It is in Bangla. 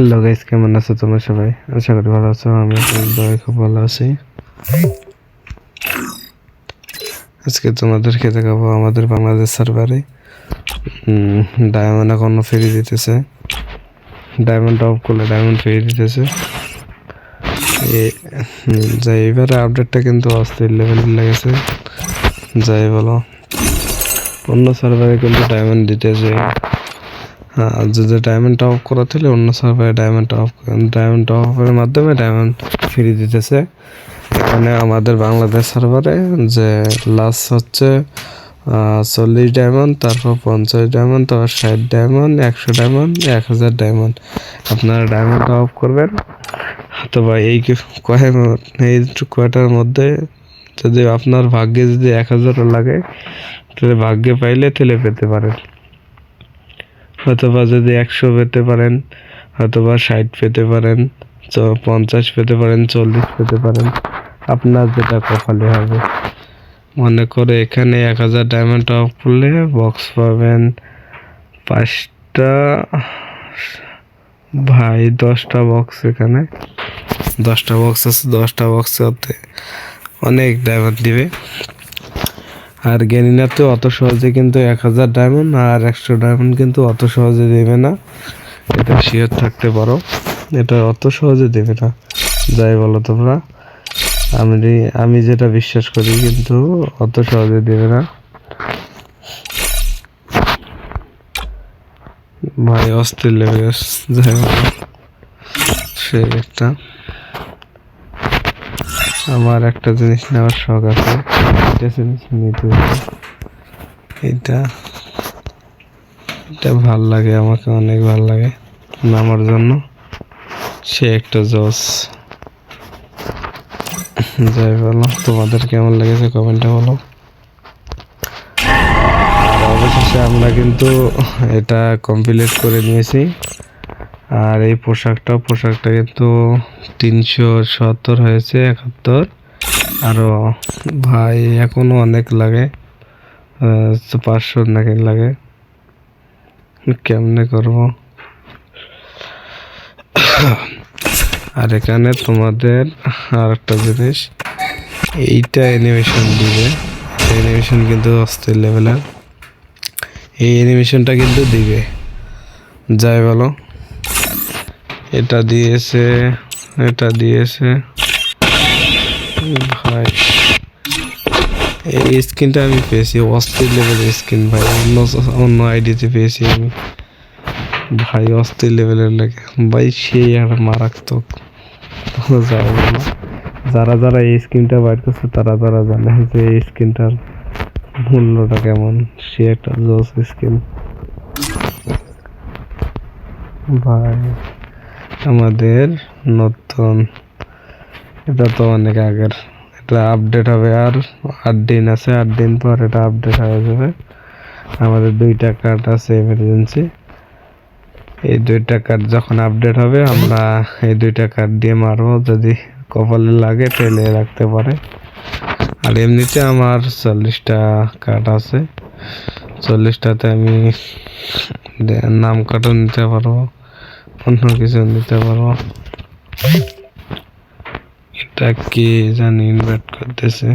হ্যালো গাইস, কেমন আছো তোমরা সবাই? আশা করি ভালো আছো। আমি খুব ভালো আছি। আজকে তোমাদেরকে দেখাবো আমাদের বাংলাদেশ সার্ভারে ডায়মন্ড এখনো ফ্রি দিতেছে। ডায়মন্ড অফ করলে ডায়মন্ড ফ্রি দিতেছে। যাই এবারে আপডেটটা কিন্তু অস্থির লেভেলের লেগেছে। যাই বলো, অন্য সার্ভারে কিন্তু ডায়মন্ড দিতেছে। হ্যাঁ, যদি ডায়মন্ড অফ করা থাকলে অন্য সার্ভারে ডায়মন্ড অফের মাধ্যমে ডায়মন্ড ফ্রি দিতেছে। এখানে আমাদের বাংলাদেশ সার্ভারে যে লাস্ট হচ্ছে 40 ডায়মন্ড, তারপর 50 ডায়মন্ড, তারপর 60 ডায়মন্ড, 100 ডায়মন্ড, 1000 ডায়মন্ড। আপনারা ডায়মন্ড অফ করবেন অথবা এই কয়টার মধ্যে যদি আপনার ভাগ্যে যদি 1000 লাগে তাহলে ভাগ্যে পাইলে তেলে পেতে পারেন, অথবা যদি 100 পেতে পারেন, অথবা 60 পেতে পারেন, 50 পেতে পারেন, 40 পেতে পারেন, আপনার যেটা কপালে হবে। মনে করে এখানে 1000 ডায়মন্ড অফ করলে বক্স পাবেন 5টা, ভাই 10টা বক্স। এখানে 10টা বক্স আছে, 10টা বক্সে অনেক ডায়মন্ড দিবে। আর গেনিনাতে অত সহজে কিন্তু 1000 ডায়মন্ড আর 100 ডায়মন্ড কিন্তু অত সহজে দেবে না, এটা শিওর থাকতে পারো। এটা অত সহজে দেবে না, যাই বলো তোমরা। আমি যেটা বিশ্বাস করি, কিন্তু অত সহজে দেবে না ভাই। অস্থির লেভেল, যাই বলো, সে একটা আমার একটা জিনিস নেওয়ার শখ আছে, এটা জিনিস নিতে হবে। এটা ভাল লাগে, আমাকে অনেক ভাল লাগে নামার জন্য, সে একটা জস। যাই বলো, তোমাদের কেমন লেগেছে কমেন্টে বলো। আর অবশেষে আমরা কিন্তু এটা কমপ্লিট করে নিয়েছি। আর এই পোশাকটা কিন্তু 370 হয়েছে, 71। আরো ভাই এখনো অনেক লাগে, 500 নাকি লাগে। কেমনে করবো? আর এখানে তোমাদের আর একটা জিনিস, এইটা অ্যানিমেশন দিবে। অ্যানিমেশন কিন্তু অস্থির লেভেলের, এই অ্যানিমেশনটা কিন্তু দিবে। যাই বলো, এটা দিয়েছে ভাই। এই স্কিনটা আমি পেয়েছি, অস্থির লেভেলের স্কিন ভাই। অন্য আইডিতে পেয়েছি আমি ভাই, অস্থির লেভেলের লাগে ভাই, সেই আর মারাত্মক। যাই বলো, যারা এই স্কিনটা বাইর করছে তারা জানে যে এই স্কিনটার মূল্যটা কেমন। সে একটা জোস স্কিন ভাই। আমাদের নতুন, এটা তো অনেক আগের, এটা আপডেট হবে আর 8 দিন আছে। 8 দিন পর এটা আপডেট হয়ে যাবে। আমাদের 2টা কার্ড আছে এমার্জেন্সি। এই 2টা কার্ড যখন আপডেট হবে আমরা এই 2টা কার্ড দিয়ে মারবো, যদি কপালে লাগে তাহলে রাখতে পারে। আর এমনিতে আমার 40টা কার্ড আছে, 40টাতে আমি নাম কার্ডও নিতে পারবো, অন্য কিছু নিতে পারবো। এটা কি জানি ইনভাইট করতেছে।